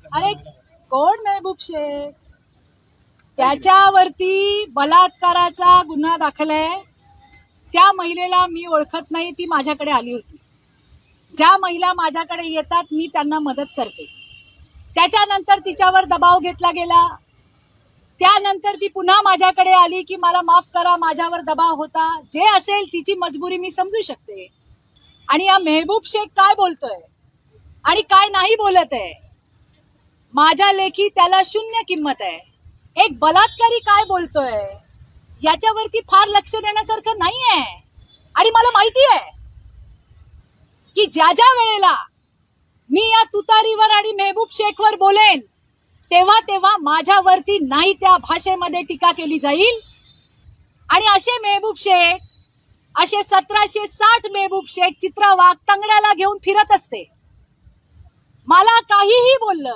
अरे कोण महबूब शेख? त्याच्यावरती बलात्काराचा गुन्हा दाखल आहे. त्या महिलेला मी ओळखत नाही, ती माझ्याकडे आली होती. ज्या महिला माझ्याकडे येतात मी त्यांना मदत करते. त्याच्यानंतर तिच्यावर दबाव घेतला गेला. त्यानंतर ती पुन्हा माझ्याकडे आली की मला माफ करा, माझ्यावर दबाव होता. जे असेल तिची मजबुरी मी समजू शकते. आणि या महबूब शेख काय बोलतोय आणि काय नाही बोलत आहे, माझ्या लेखी त्याला शून्य किंमत आहे. एक बलात्कारी काय बोलतोय याच्यावरती फार लक्ष देण्यासारखं नाही आहे. आणि मला माहिती आहे की ज्या ज्या वेळेला मी या तुतारीवर आणि महबूब शेखवर बोलेन तेव्हा तेव्हा माझ्यावरती नाही त्या भाषेमध्ये टीका केली जाईल. आणि असे महबूब शेख, असे 1760 महबूब शेख चित्रा वाघ तंगड्याला घेऊन फिरत असते. मला काहीही बोललं